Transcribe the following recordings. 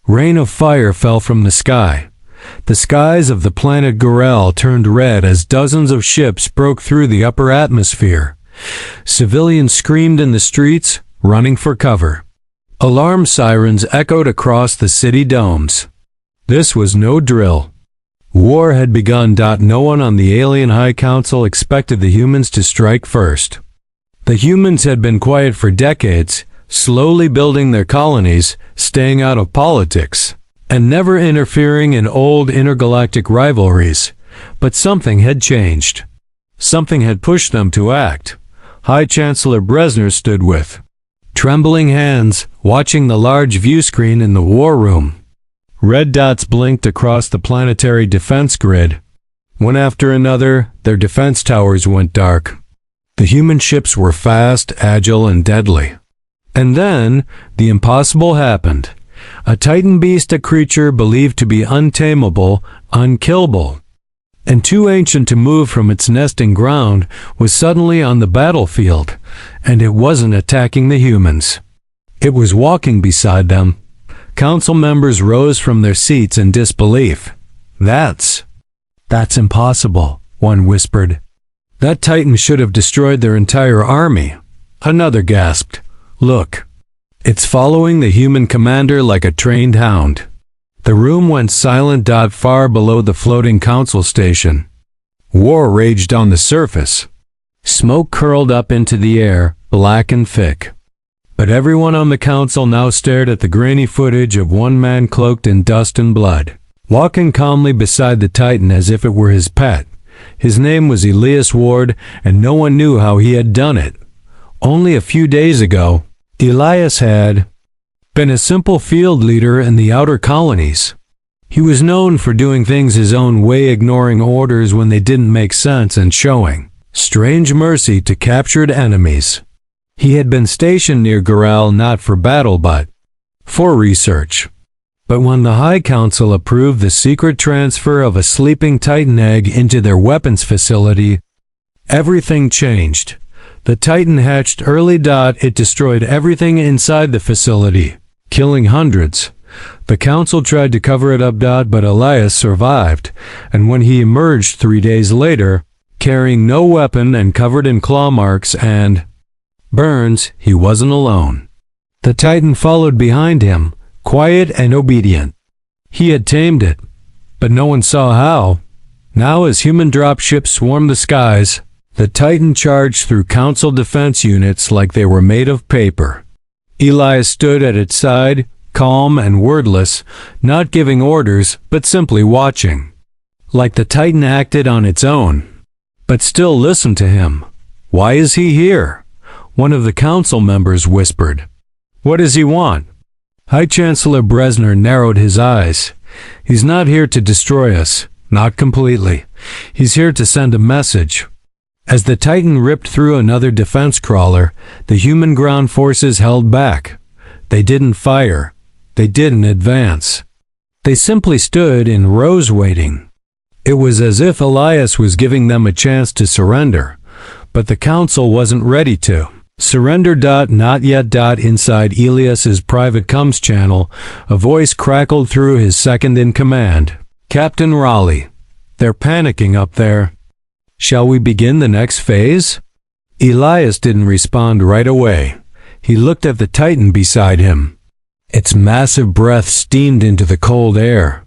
Rain of fire fell from the sky. The skies of the planet Gorel turned red as dozens of ships broke through the upper atmosphere. Civilians screamed in the streets, running for cover. Alarm sirens echoed across the city domes. This was no drill. War had begun. No one on the alien High Council expected the humans to strike first. The humans had been quiet for decades, slowly building their colonies, staying out of politics, and never interfering in old intergalactic rivalries. But something had changed. Something had pushed them to act. High Chancellor Bresner stood with trembling hands, watching the large view screen in the war room. Red dots blinked across the planetary defense grid. One after another, their defense towers went dark. The human ships were fast, agile, and deadly. And then, the impossible happened. A Titan beast, a creature believed to be untamable, unkillable, and too ancient to move from its nesting ground, was suddenly on the battlefield, and it wasn't attacking the humans. It was walking beside them. Council members rose from their seats in disbelief. That's impossible, one whispered. That Titan should have destroyed their entire army. Another gasped. Look. It's following the human commander like a trained hound. The room went silent. Far below the floating council station. War raged on the surface. Smoke curled up into the air, black and thick. But everyone on the council now stared at the grainy footage of one man cloaked in dust and blood, walking calmly beside the Titan as if it were his pet. His name was Elias Ward, and no one knew how he had done it. Only a few days ago, Elias had been a simple field leader in the outer colonies. He was known for doing things his own way, ignoring orders when they didn't make sense, and showing strange mercy to captured enemies. He had been stationed near Gorel not for battle but for research. But when the High Council approved the secret transfer of a sleeping Titan egg into their weapons facility, everything changed. The Titan hatched early. It destroyed everything inside the facility, killing hundreds. The Council tried to cover it up. But Elias survived, and when he emerged 3 days later, carrying no weapon and covered in claw marks and burns, he wasn't alone. The Titan followed behind him, quiet and obedient. He had tamed it, but no one saw how. Now as human dropships swarmed the skies, the Titan charged through Council defense units like they were made of paper. Elias stood at its side, calm and wordless, not giving orders, but simply watching. Like the Titan acted on its own, but still listened to him. Why is he here? One of the council members whispered. What does he want? High Chancellor Bresner narrowed his eyes. He's not here to destroy us, not completely. He's here to send a message. As the Titan ripped through another defense crawler, the human ground forces held back. They didn't fire. They didn't advance. They simply stood in rows waiting. It was as if Elias was giving them a chance to surrender, but the council wasn't ready to. Surrender. Not yet. Inside Elias's private comms channel, a voice crackled through his second-in-command. Captain Raleigh, they're panicking up there. Shall we begin the next phase? Elias didn't respond right away. He looked at the Titan beside him. Its massive breath steamed into the cold air.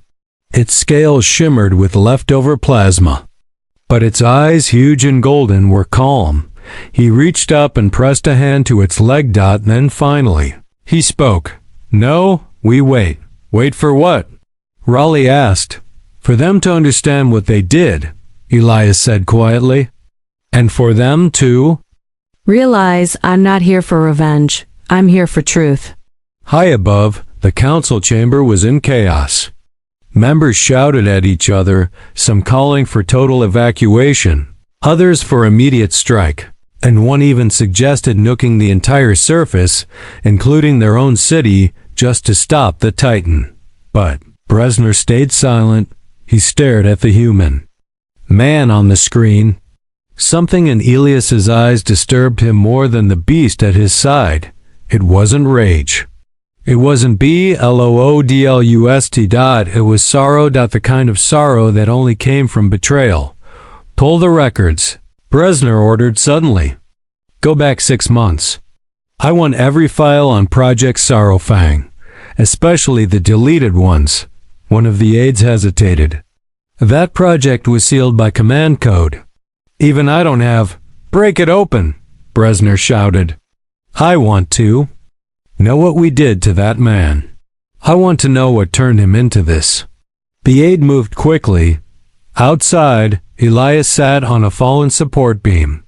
Its scales shimmered with leftover plasma. But its eyes, huge and golden, were calm. He reached up and pressed a hand to its leg. Then finally, he spoke. No, we wait. Wait for what? Raleigh asked. For them to understand what they did, Elias said quietly. And for them to realize I'm not here for revenge. I'm here for truth. High above, the council chamber was in chaos. Members shouted at each other, some calling for total evacuation, others for immediate strike, and one even suggested nuking the entire surface, including their own city, just to stop the Titan. But Bresner stayed silent. He stared at the human man on the screen. Something in Elias's eyes disturbed him more than the beast at his side. It wasn't rage. It wasn't bloodlust. It was sorrow. The kind of sorrow that only came from betrayal. Pull the records, Bresner ordered suddenly. Go back 6 months. I want every file on Project Sorrowfang, especially the deleted ones. One of the aides hesitated. That project was sealed by command code. Even I don't have. Break it open, Bresner shouted. I want to know what we did to that man. I want to know what turned him into this. The aide moved quickly. Outside, Elias sat on a fallen support beam.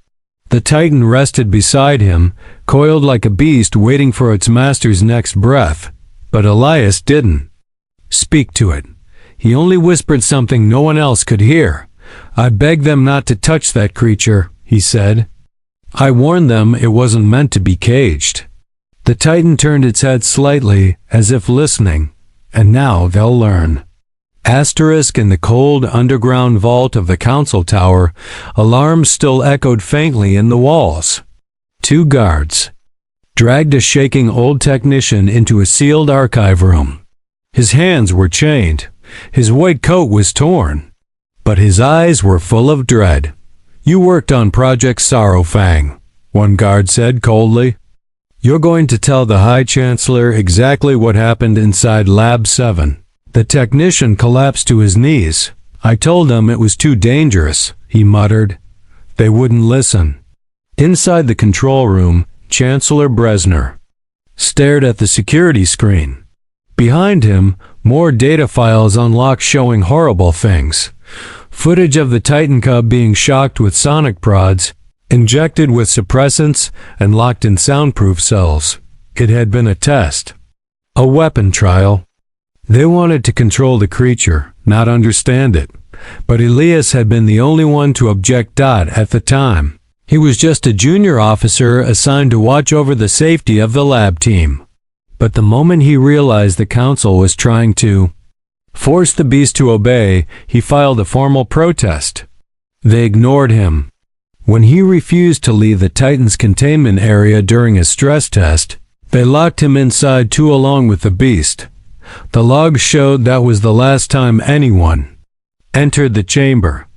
The Titan rested beside him, coiled like a beast waiting for its master's next breath. But Elias didn't speak to it. He only whispered something no one else could hear. I begged them not to touch that creature, he said. I warned them it wasn't meant to be caged. The Titan turned its head slightly, as if listening, and now they'll learn. Asterisk in the cold underground vault of the council tower, alarms still echoed faintly in the walls. 2 guards dragged a shaking old technician into a sealed archive room. His hands were chained, his white coat was torn, but his eyes were full of dread. You worked on Project Sorrowfang, one guard said coldly. You're going to tell the High Chancellor exactly what happened inside Lab 7. The technician collapsed to his knees. I told them it was too dangerous, he muttered. They wouldn't listen. Inside the control room, Chancellor Bresner stared at the security screen. Behind him, more data files unlocked showing horrible things. Footage of the Titan Cub being shocked with sonic prods, injected with suppressants, and locked in soundproof cells. It had been a test. A weapon trial. They wanted to control the creature, not understand it. But Elias had been the only one to object. At the time, he was just a junior officer assigned to watch over the safety of the lab team. But the moment he realized the council was trying to force the beast to obey, he filed a formal protest. They ignored him. When he refused to leave the Titan's containment area during a stress test, they locked him inside too along with the beast. The logs showed that was the last time anyone entered the chamber.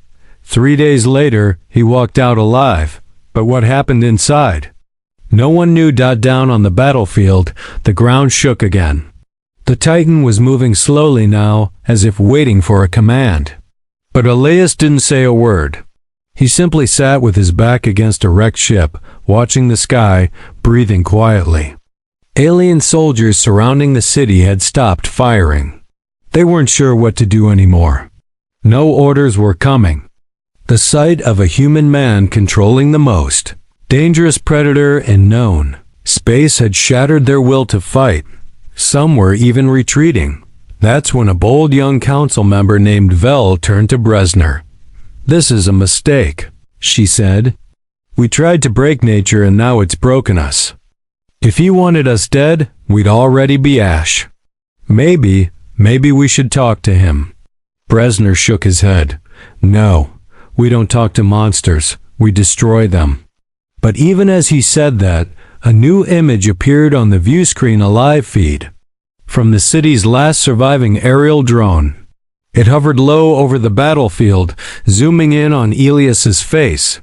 3 days later, he walked out alive. But what happened inside? No one knew. Down on the battlefield, the ground shook again. The Titan was moving slowly now, as if waiting for a command. But Elias didn't say a word. He simply sat with his back against a wrecked ship, watching the sky, breathing quietly. Alien soldiers surrounding the city had stopped firing. They weren't sure what to do anymore. No orders were coming. The sight of a human man controlling the most dangerous predator in known space had shattered their will to fight. Some were even retreating. That's when a bold young council member named Vel turned to Bresner. This is a mistake, she said. We tried to break nature and now it's broken us. If he wanted us dead, we'd already be ash. Maybe we should talk to him. Bresner shook his head. No, we don't talk to monsters, we destroy them. But even as he said that, a new image appeared on the view screen alive feed. From the city's last surviving aerial drone. It hovered low over the battlefield, zooming in on Elias's face.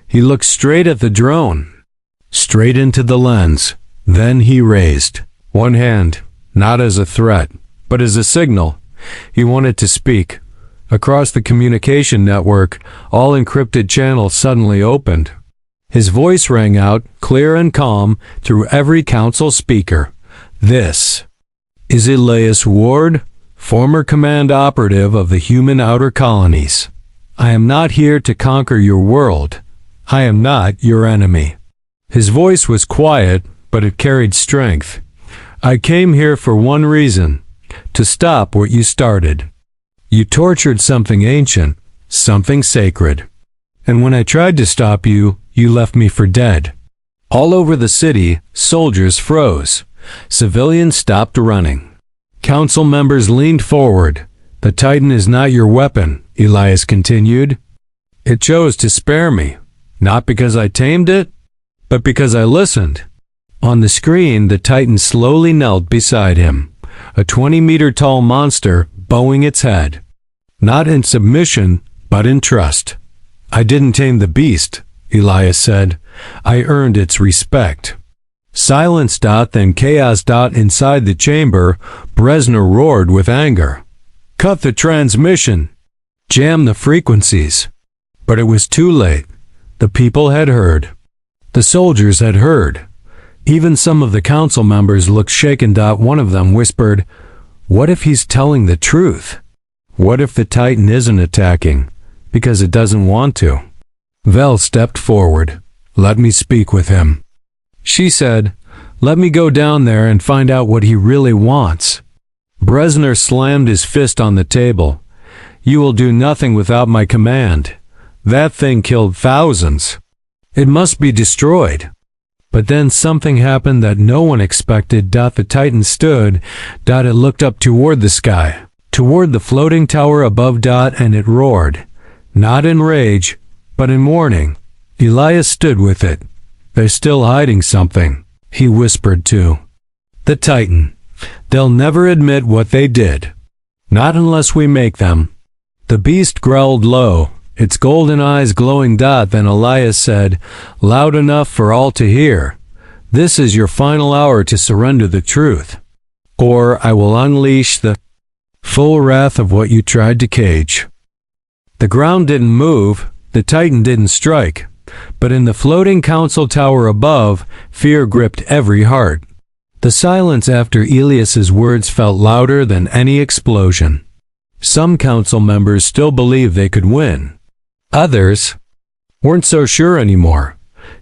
He looked straight at the drone, straight into the lens. Then he raised one hand, not as a threat, but as a signal. He wanted to speak. Across the communication network, all encrypted channels suddenly opened. His voice rang out, clear and calm, through every council speaker. This is Elias Ward, former command operative of the human outer colonies. I am not here to conquer your world. I am not your enemy. His voice was quiet, but it carried strength. I came here for one reason, to stop what you started. You tortured something ancient, something sacred. And when I tried to stop you, you left me for dead. All over the city, soldiers froze. Civilians stopped running. Council members leaned forward. The Titan is not your weapon, Elias continued. It chose to spare me, not because I tamed it, but because I listened. On the screen, the Titan slowly knelt beside him, a 20-meter-tall monster bowing its head. Not in submission, but in trust. "I didn't tame the beast," Elias said. "I earned its respect." Silence. Then chaos. Inside the chamber, Bresner roared with anger. "Cut the transmission! Jam the frequencies!" But it was too late. The people had heard. The soldiers had heard. Even some of the council members looked shaken. One of them whispered, "What if he's telling the truth? What if the Titan isn't attacking because it doesn't want to?" Vel stepped forward. "Let me speak with him." She said, "Let me go down there and find out what he really wants." Bresner slammed his fist on the table. "You will do nothing without my command. That thing killed thousands. It must be destroyed." But then something happened that no one expected. The Titan stood. It looked up toward the sky, toward the floating tower above. And it roared. Not in rage, but in warning. Elias stood with it. "They're still hiding something," he whispered to the Titan. "They'll never admit what they did. Not unless we make them." The beast growled low, its golden eyes glowing. Then Elias said, loud enough for all to hear, "This is your final hour to surrender the truth, or I will unleash the full wrath of what you tried to cage." The ground didn't move, the Titan didn't strike, but in the floating council tower above, fear gripped every heart. The silence after Elias's words felt louder than any explosion. Some council members still believed they could win. Others weren't so sure anymore.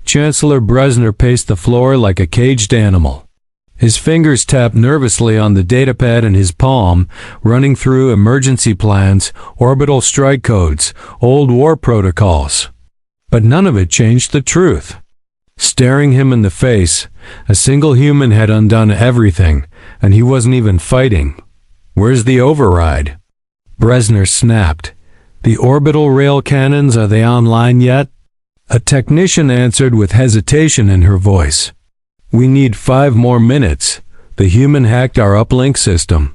Chancellor Bresner paced the floor like a caged animal. His fingers tapped nervously on the datapad in his palm, running through emergency plans, orbital strike codes, old war protocols. But none of it changed the truth. Staring him in the face, a single human had undone everything, and he wasn't even fighting. "Where's the override?" Bresner snapped. "The orbital rail cannons, are they online yet?" A technician answered with hesitation in her voice. "We need 5 more minutes. The human hacked our uplink system.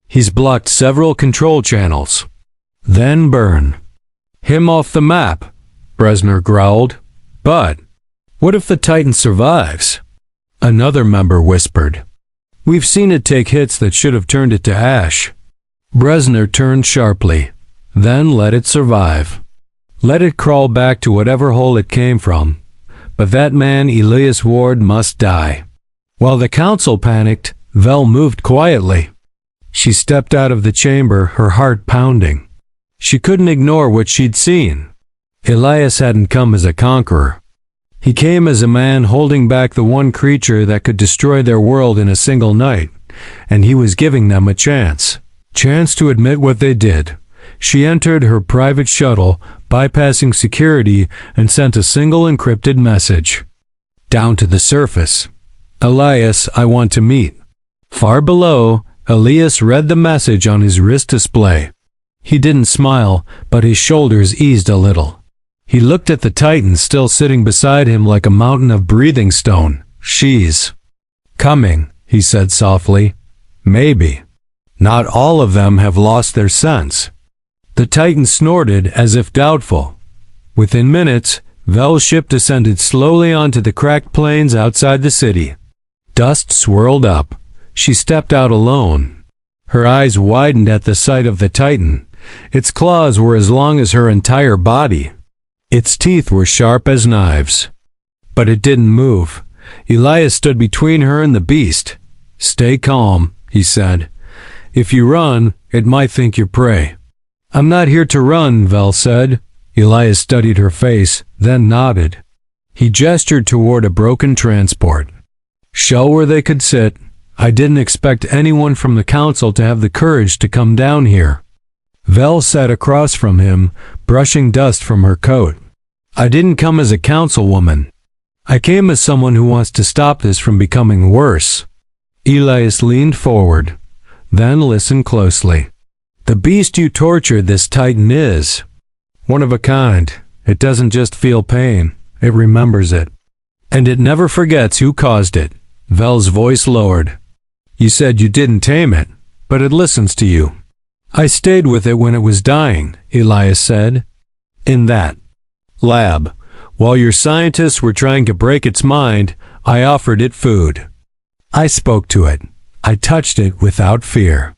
He's blocked several control channels." "Then burn him off the map," Bresner growled. "But what if the Titan survives?" Another member whispered. "We've seen it take hits that should have turned it to ash." Bresner turned sharply. "Then let it survive. Let it crawl back to whatever hole it came from. But that man, Elias Ward, must die." While the council panicked, Vel moved quietly. She stepped out of the chamber, her heart pounding. She couldn't ignore what she'd seen. Elias hadn't come as a conqueror. He came as a man holding back the one creature that could destroy their world in a single night, and he was giving them a chance to admit what they did. She entered her private shuttle, bypassing security, and sent a single encrypted message. Down to the surface. "Elias, I want to meet." Far below, Elias read the message on his wrist display. He didn't smile, but his shoulders eased a little. He looked at the Titan still sitting beside him like a mountain of breathing stone. "She's coming," he said softly. "Maybe. Not all of them have lost their sense." The Titan snorted as if doubtful. Within minutes, Vel's ship descended slowly onto the cracked plains outside the city. Dust swirled up. She stepped out alone. Her eyes widened at the sight of the Titan. Its claws were as long as her entire body. Its teeth were sharp as knives. But it didn't move. Elias stood between her and the beast. "Stay calm," he said. "If you run, it might think you're prey." "I'm not here to run," Vel said. Elias studied her face, then nodded. He gestured toward a broken transport. "Show where they could sit. I didn't expect anyone from the council to have the courage to come down here." Vel sat across from him, brushing dust from her coat. "I didn't come as a councilwoman. I came as someone who wants to stop this from becoming worse." Elias leaned forward. "Then listen closely. The beast you tortured, this Titan, is one of a kind. It doesn't just feel pain, it remembers it. And it never forgets who caused it. Vel's voice lowered. You said you didn't tame it, but it listens to you. I stayed with it when it was dying, Elias said. In that lab, while your scientists were trying to break its mind, I offered it food. I spoke to it. I touched it without fear.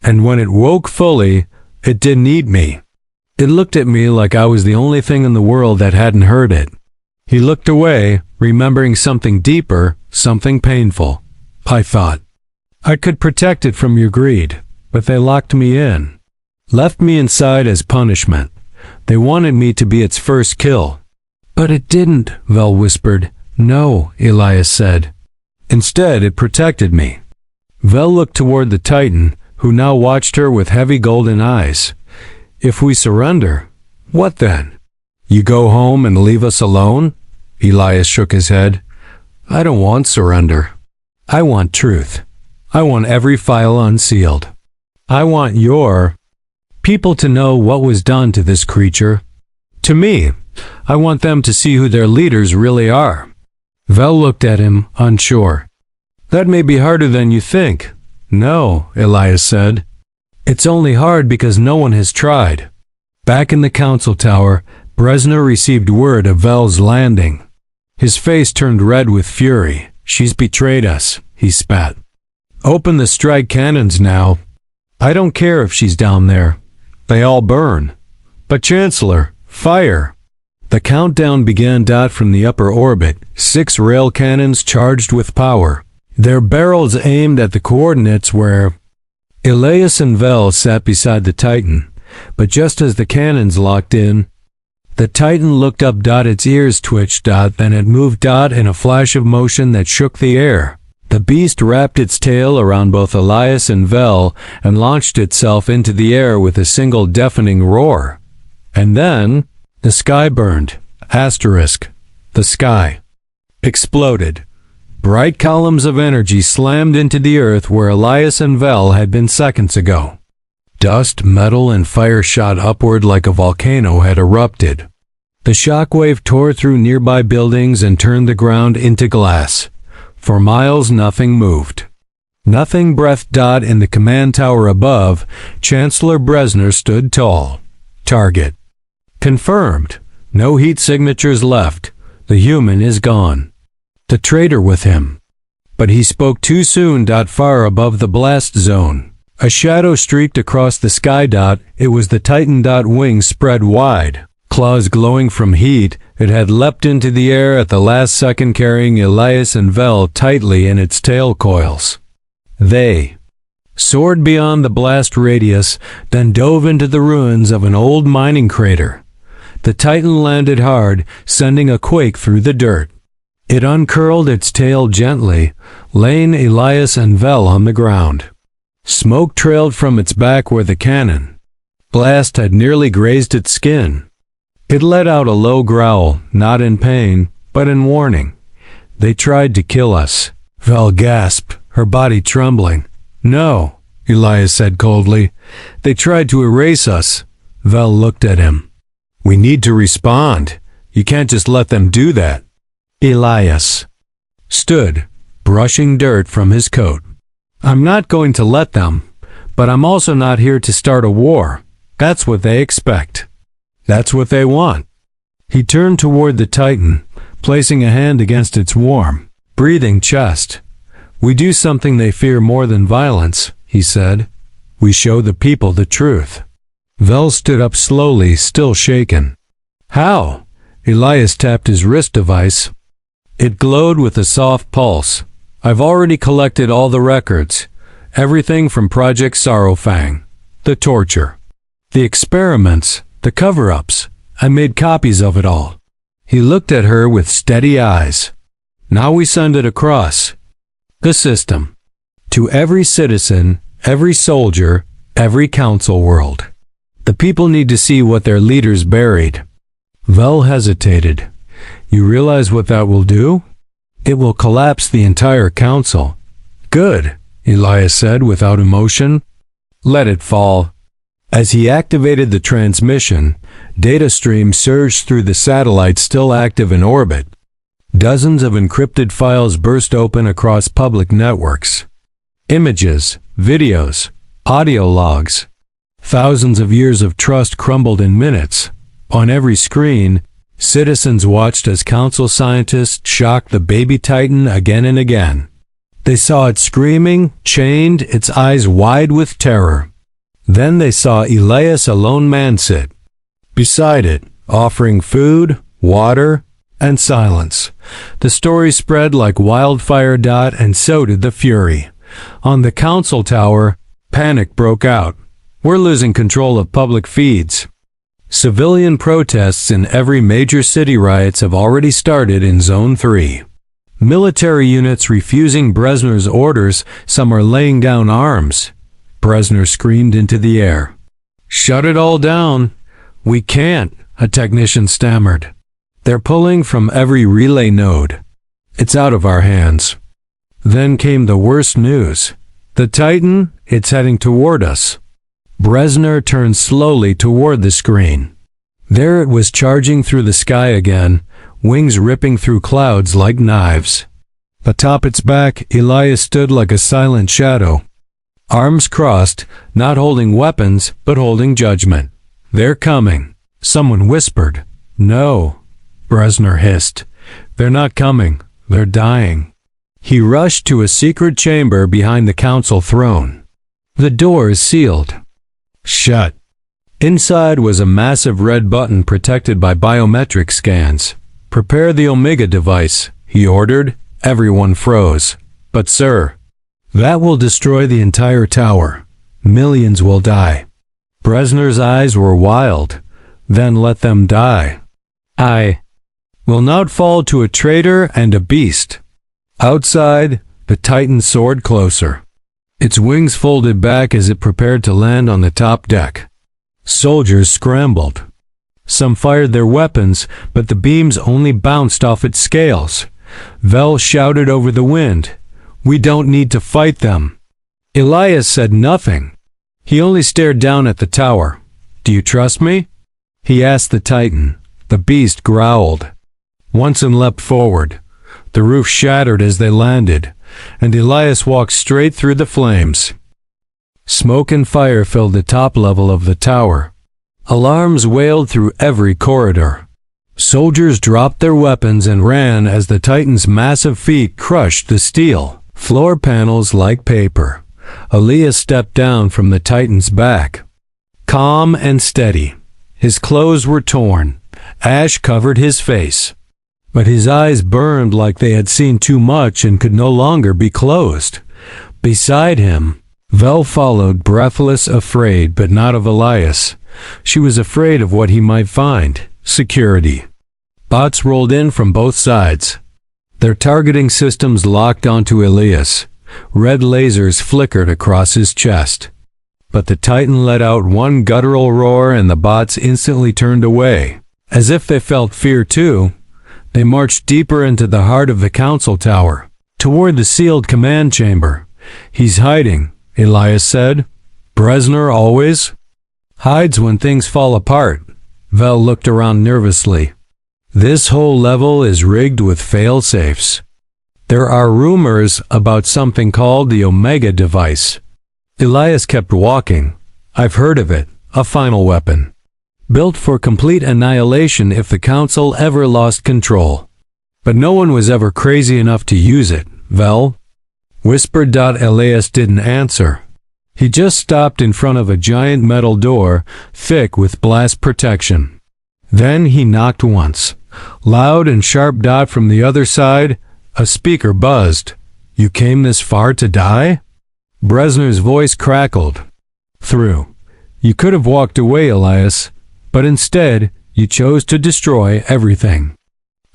And when it woke fully, it didn't eat me. It looked at me like I was the only thing in the world that hadn't heard it. He looked away, remembering something deeper, something painful. I thought, I could protect it from your greed, but they locked me in. Left me inside as punishment. They wanted me to be its first kill. But it didn't, Vel whispered. No, Elias said. Instead, it protected me. Vel looked toward the Titan, who now watched her with heavy golden eyes. If we surrender, what then? You go home and leave us alone? Elias shook his head. I don't want surrender. I want truth. I want every file unsealed. I want your people to know what was done to this creature. To me, I want them to see who their leaders really are. Vel looked at him, unsure. That may be harder than you think. No, Elias said. It's only hard because no one has tried. Back in the council tower, Bresner received word of Vel's landing. His face turned red with fury. She's betrayed us, he spat. Open the strike cannons now. I don't care if she's down there. They all burn. But Chancellor, fire. The countdown began. From the upper orbit, 6 rail cannons charged with power, their barrels aimed at the coordinates where Elias and Vel sat beside the Titan. But just as the cannons locked in, the Titan looked up. Its ears twitched. Then it moved. In a flash of motion that shook the air. The beast wrapped its tail around both Elias and Vel and launched itself into the air with a single deafening roar. And then the sky burned. The sky exploded. Bright columns of energy slammed into the earth where Elias and Vel had been seconds ago. Dust, metal, and fire shot upward like a volcano had erupted. The shockwave tore through nearby buildings and turned the ground into glass. For miles nothing moved. Nothing breathed. In the command tower above, Chancellor Bresner stood tall. Target confirmed. No heat signatures left. The human is gone. The traitor with him. But he spoke too soon. Far above the blast zone, a shadow streaked across the sky. It was the Titan. Wings spread wide, claws glowing from heat. It had leapt into the air at the last second, carrying Elias and Vel tightly in its tail coils. They soared beyond the blast radius, then dove into the ruins of an old mining crater. The Titan landed hard, sending a quake through the dirt. It uncurled its tail gently, laying Elias and Vel on the ground. Smoke trailed from its back where the cannon blast had nearly grazed its skin. It let out a low growl, not in pain, but in warning. They tried to kill us. Vel gasped, her body trembling. No, Elias said coldly. They tried to erase us. Vel looked at him. We need to respond. You can't just let them do that. Elias stood, brushing dirt from his coat. I'm not going to let them, but I'm also not here to start a war. That's what they expect. That's what they want. He turned toward the Titan, placing a hand against its warm, breathing chest. We do something they fear more than violence, he said. We show the people the truth. Vel stood up slowly, still shaken. How? Elias tapped his wrist device. It glowed with a soft pulse. I've already collected all the records. Everything from Project Sorrowfang, the torture, the experiments, the cover-ups. I made copies of it all. He looked at her with steady eyes. Now we send it across the system to every citizen, every soldier, every council world. The people need to see what their leaders buried. Vel hesitated. You realize what that will do? It will collapse the entire council. Good, Elias said without emotion. Let it fall. As he activated the transmission, data streams surged through the satellites still active in orbit. Dozens of encrypted files burst open across public networks. Images, videos, audio logs. Thousands of years of trust crumbled in minutes. On every screen, citizens watched as council scientists shocked the baby Titan again and again. They saw it screaming, chained, its eyes wide with terror. Then they saw Elias, a lone man, sit beside it, offering food, water, and silence. The story spread like wildfire, and so did the fury. On the council tower, panic broke out. We're losing control of public feeds. Civilian protests in every major city. Riots have already started in Zone 3. Military units refusing Brezhner's orders, some are laying down arms. Brezhner screamed into the air. "Shut it all down." "We can't," a technician stammered. "They're pulling from every relay node. It's out of our hands." Then came the worst news. "The Titan, it's heading toward us." Brezhner turned slowly toward the screen. There it was, charging through the sky again, wings ripping through clouds like knives. Atop its back, Elias stood like a silent shadow. Arms crossed, not holding weapons, but holding judgment. "They're coming," someone whispered. "No," Brezhner hissed. "They're not coming. They're dying." He rushed to a secret chamber behind the council throne. The door is sealed. Shut. Inside was a massive red button protected by biometric scans. "Prepare the Omega device," he ordered. Everyone froze. "But sir," "that will destroy the entire tower. Millions will die." Brezhner's eyes were wild. "Then let them die. I will not fall to a traitor and a beast." Outside, the Titan soared closer. Its wings folded back as it prepared to land on the top deck. Soldiers scrambled. Some fired their weapons, but the beams only bounced off its scales. Vel shouted over the wind, "We don't need to fight them." Elias said nothing. He only stared down at the tower. "Do you trust me?" he asked the Titan. The beast growled. Onsen leapt forward. The roof shattered as they landed, and Elias walked straight through the flames. Smoke and fire filled the top level of the tower. Alarms wailed through every corridor. Soldiers dropped their weapons and ran as the Titan's massive feet crushed the steel floor panels like paper. Elias stepped down from the Titan's back. Calm and steady. His clothes were torn. Ash covered his face. But his eyes burned like they had seen too much and could no longer be closed. Beside him, Vel followed, breathless, afraid, but not of Elias. She was afraid of what he might find. Security. Bots rolled in from both sides. Their targeting systems locked onto Elias. Red lasers flickered across his chest. But the Titan let out one guttural roar and the bots instantly turned away. As if they felt fear too, they marched deeper into the heart of the council tower, toward the sealed command chamber. "He's hiding," Elias said. "Brezhner always hides when things fall apart." Vel looked around nervously. "This whole level is rigged with fail-safes. There are rumors about something called the Omega device." Elias kept walking. "I've heard of it. A final weapon. Built for complete annihilation if the council ever lost control. But no one was ever crazy enough to use it." "Vel?" whispered. Elias didn't answer. He just stopped in front of a giant metal door, thick with blast protection. Then he knocked once. Loud and sharp. From the other side, a speaker buzzed. "You came this far to die?" Brezhner's voice crackled through. "You could have walked away, Elias, but instead you chose to destroy everything."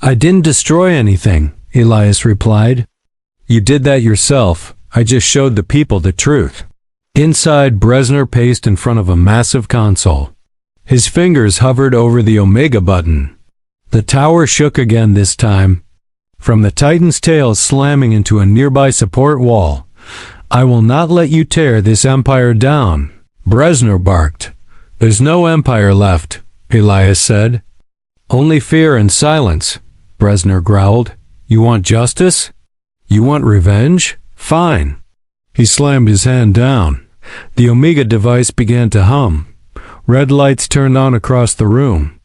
"I didn't destroy anything," Elias replied. "You did that yourself. I just showed the people the truth." Inside, Brezhner paced in front of a massive console. His fingers hovered over the Omega button. The tower shook again, this time, from the Titan's tail slamming into a nearby support wall. "I will not let you tear this empire down," Brezhner barked. "There's no empire left," Elias said. "Only fear and silence," Brezhner growled. You want justice? You want revenge? Fine. He slammed his hand down. The Omega device began to hum. Red lights turned on across the room.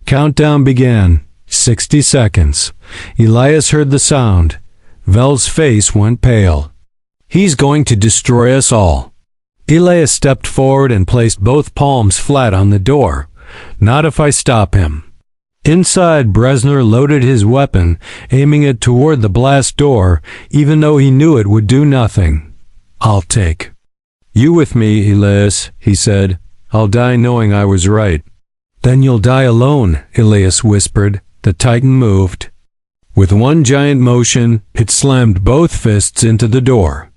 Countdown began. 60 seconds. Elias heard the sound. Vel's face went pale. He's going to destroy us all. Elias stepped forward and placed both palms flat on the door. Not if I stop him. Inside, Bresner loaded his weapon, aiming it toward the blast door, even though he knew it would do nothing. I'll take. You with me, Elias, he said. I'll die knowing I was right. Then you'll die alone, Elias whispered. The Titan moved. With one giant motion, it slammed both fists into the door.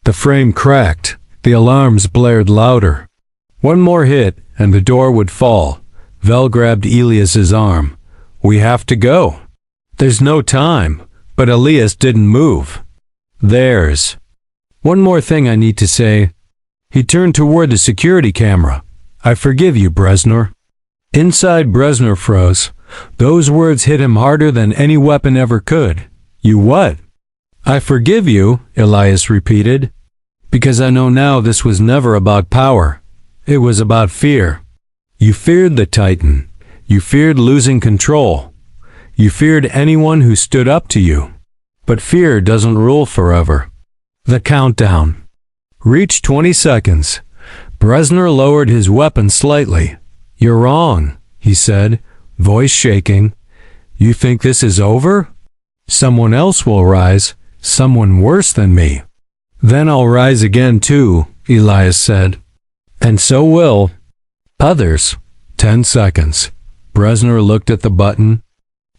The frame cracked. The alarms blared louder. One more hit, and the door would fall. Vel grabbed Elias's arm. We have to go. There's no time. But Elias didn't move. There's one more thing I need to say. He turned toward the security camera. I forgive you, Bresner. Inside, Bresner froze. Those words hit him harder than any weapon ever could. You what? I forgive you, Elias repeated. Because I know now this was never about power. It was about fear. You feared the Titan. You feared losing control. You feared anyone who stood up to you. But fear doesn't rule forever. The countdown reached 20 seconds. Bresner lowered his weapon slightly. You're wrong, he said, voice shaking. You think this is over? Someone else will rise, someone worse than me. Then I'll rise again too, Elias said. And so will others. 10 seconds. Bresner looked at the button,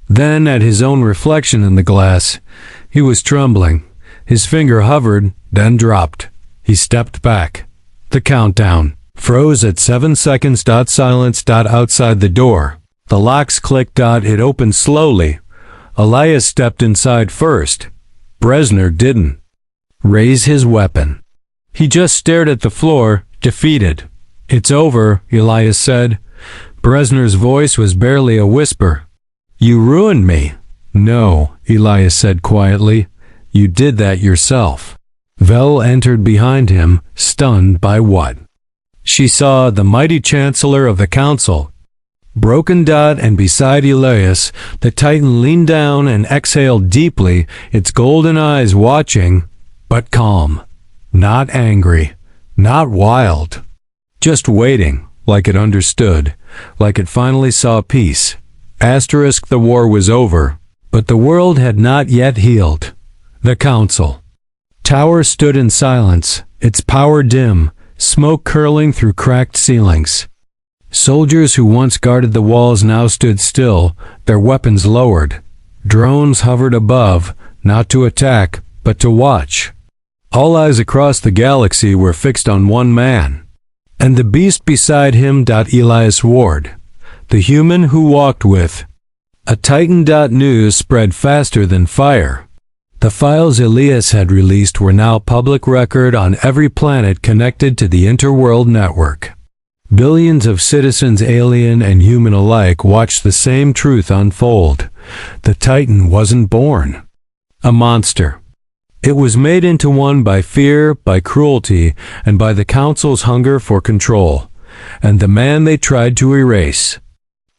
then at his own reflection in the glass. He was trembling. His finger hovered, then dropped. He stepped back. The countdown froze at 7 seconds. Silence. Outside the door. The locks clicked. It opened slowly. Elias stepped inside first. Bresner didn't raise his weapon. He just stared at the floor, defeated. It's over, Elias said. Bresner's voice was barely a whisper. You ruined me. No, Elias said quietly. You did that yourself. Vel entered behind him, stunned by what? She saw the mighty Chancellor of the Council. Broken. And beside Elias, the Titan leaned down and exhaled deeply, its golden eyes watching, but calm. Not angry. Not wild. Just waiting, like it understood, like it finally saw peace. The war was over, but the world had not yet healed. The Council Tower stood in silence, its power dim, smoke curling through cracked ceilings. Soldiers who once guarded the walls now stood still, their weapons lowered. Drones hovered above, not to attack, but to watch. All eyes across the galaxy were fixed on one man. And the beast beside him. Elias Ward, the human who walked with a Titan. News spread faster than fire. The files Elias had released were now public record on every planet connected to the Interworld Network. Billions of citizens, alien and human alike, watched the same truth unfold. The Titan wasn't born a monster. It was made into one by fear, by cruelty, and by the Council's hunger for control. And the man they tried to erase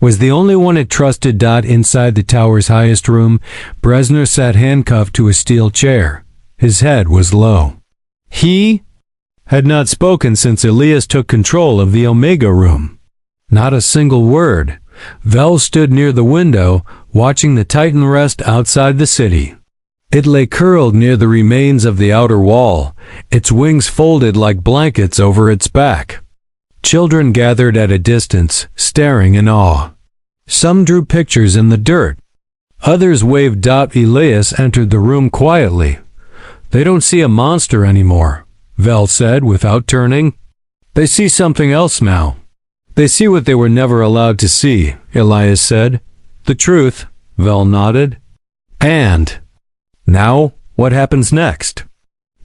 was the only one it trusted. Inside the tower's highest room, Bresner sat handcuffed to a steel chair. His head was low. He had not spoken since Elias took control of the Omega room. Not a single word. Vel stood near the window, watching the Titan rest outside the city. It lay curled near the remains of the outer wall, its wings folded like blankets over its back. Children gathered at a distance, staring in awe. Some drew pictures in the dirt. Others waved. Elias entered the room quietly. They don't see a monster anymore, Vel said without turning. They see something else now. They see what they were never allowed to see, Elias said. The truth, Vel nodded. And now, what happens next?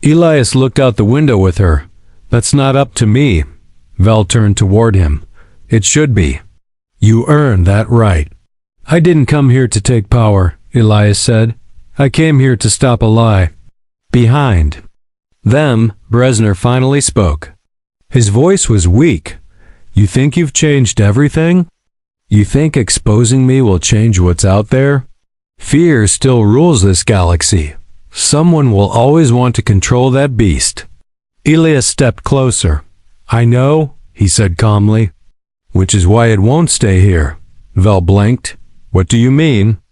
Elias looked out the window with her. That's not up to me. Vel turned toward him. It should be. You earned that right. I didn't come here to take power, Elias said. I came here to stop a lie. Behind them, Bresner finally spoke. His voice was weak. You think you've changed everything? You think exposing me will change what's out there? Fear still rules this galaxy. Someone will always want to control that beast. Elias stepped closer. I know, he said calmly. Which is why it won't stay here. Vel blinked. What do you mean?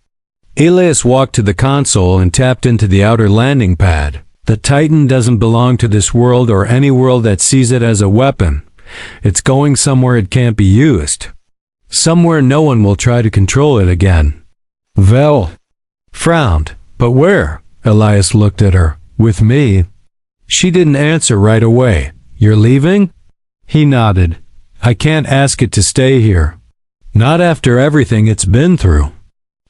Elias walked to the console and tapped into the outer landing pad. The Titan doesn't belong to this world or any world that sees it as a weapon. It's going somewhere it can't be used. Somewhere no one will try to control it again. Vel frowned. But where? Elias looked at her. With me. She didn't answer right away. You're leaving? He nodded. I can't ask it to stay here. Not after everything it's been through.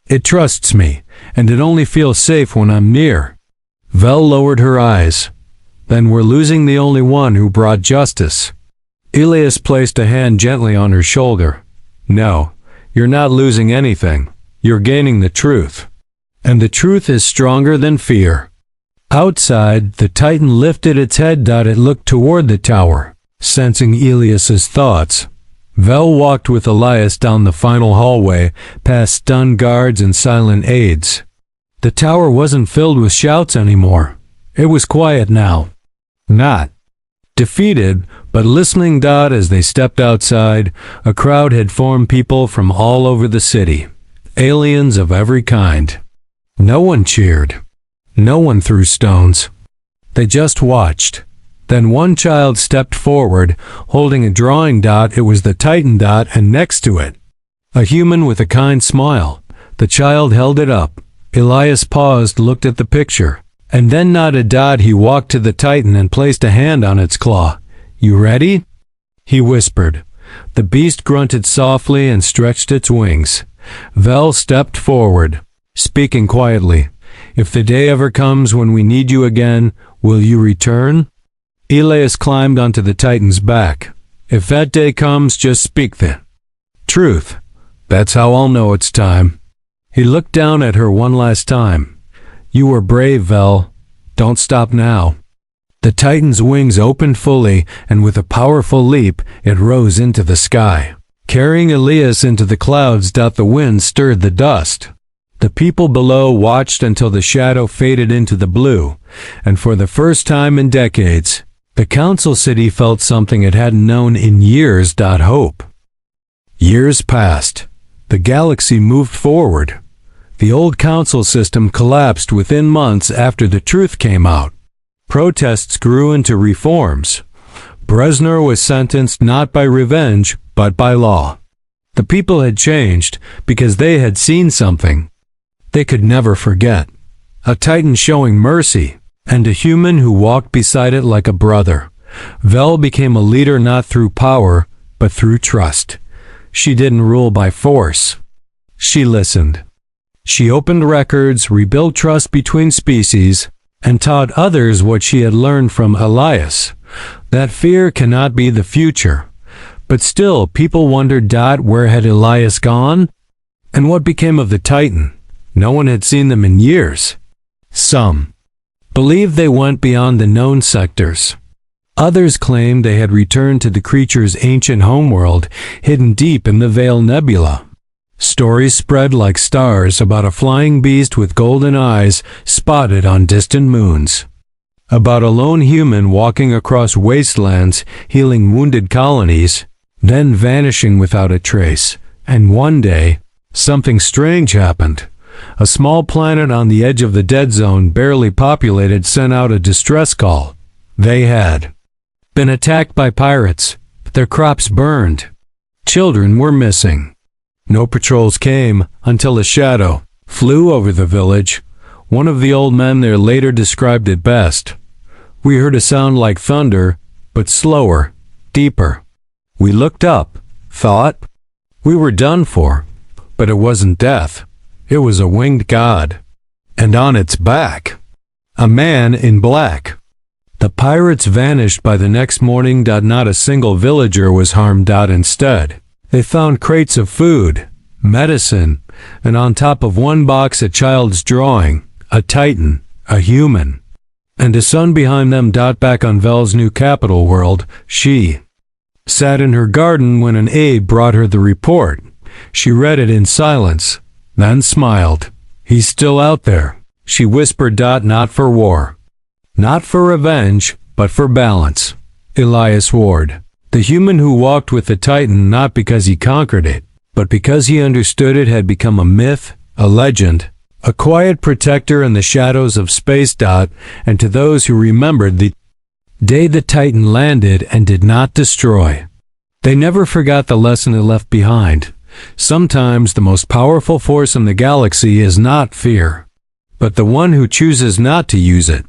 It trusts me, and it only feels safe when I'm near. Vel lowered her eyes. Then we're losing the only one who brought justice. Elias placed a hand gently on her shoulder. No, you're not losing anything. You're gaining the truth. And the truth is stronger than fear. Outside, the Titan lifted its head. It looked toward the tower, sensing Elias's thoughts. Vel walked with Elias down the final hallway, past stunned guards and silent aides. The tower wasn't filled with shouts anymore. It was quiet now. Not defeated, but listening. As they stepped outside, a crowd had formed, people from all over the city. Aliens of every kind. No one cheered. No one threw stones. They just watched. Then one child stepped forward, holding a drawing. It was the Titan. And next to it, a human with a kind smile. The child held it up. Elias paused, looked at the picture, and then nodded. He walked to the Titan and placed a hand on its claw. You ready? He whispered. The beast grunted softly and stretched its wings. Vel stepped forward, speaking quietly. If the day ever comes when we need you again, will you return? Elias climbed onto the Titan's back. If that day comes, just speak the truth. That's how I'll know it's time. He looked down at her one last time. You were brave, Vel. Don't stop now. The Titan's wings opened fully, and with a powerful leap, it rose into the sky, carrying Elias into the clouds. The wind stirred the dust. The people below watched until the shadow faded into the blue, and for the first time in decades, the Council City felt something it hadn't known in years. Hope. Years passed. The galaxy moved forward. The old council system collapsed within months after the truth came out. Protests grew into reforms. Bresner was sentenced not by revenge, but by law. The people had changed because they had seen something they could never forget. A Titan showing mercy, and a human who walked beside it like a brother. Vel became a leader not through power, but through trust. She didn't rule by force. She listened. She opened records, rebuilt trust between species, and taught others what she had learned from Elias. That fear cannot be the future. But still, people wondered, where had Elias gone? And what became of the Titan? No one had seen them in years. Some believed they went beyond the known sectors. Others claimed they had returned to the creature's ancient homeworld, hidden deep in the Veil Nebula. Stories spread like stars about a flying beast with golden eyes spotted on distant moons. About a lone human walking across wastelands, healing wounded colonies, then vanishing without a trace. And one day, something strange happened. A small planet on the edge of the dead zone, barely populated, sent out a distress call. They had been attacked by pirates. Their crops burned. Children were missing. No patrols came until a shadow flew over the village. One of the old men there later described it best. We heard a sound like thunder, but slower, deeper. We looked up, thought we were done for, but it wasn't death. It was a winged god. And on its back, a man in black. The pirates vanished by the next morning. Not a single villager was harmed. Instead, they found crates of food, medicine, and on top of one box a child's drawing, a Titan, a human, and a sun behind them. Back on Vel's new capital world, she sat in her garden when an aide brought her the report. She read it in silence, then smiled. He's still out there, she whispered. Not for war. Not for revenge, but for balance. Elias Ward. The human who walked with the Titan not because he conquered it, but because he understood it had become a myth, a legend, a quiet protector in the shadows of space. And to those who remembered the day the Titan landed and did not destroy, they never forgot the lesson it left behind. Sometimes the most powerful force in the galaxy is not fear, but the one who chooses not to use it.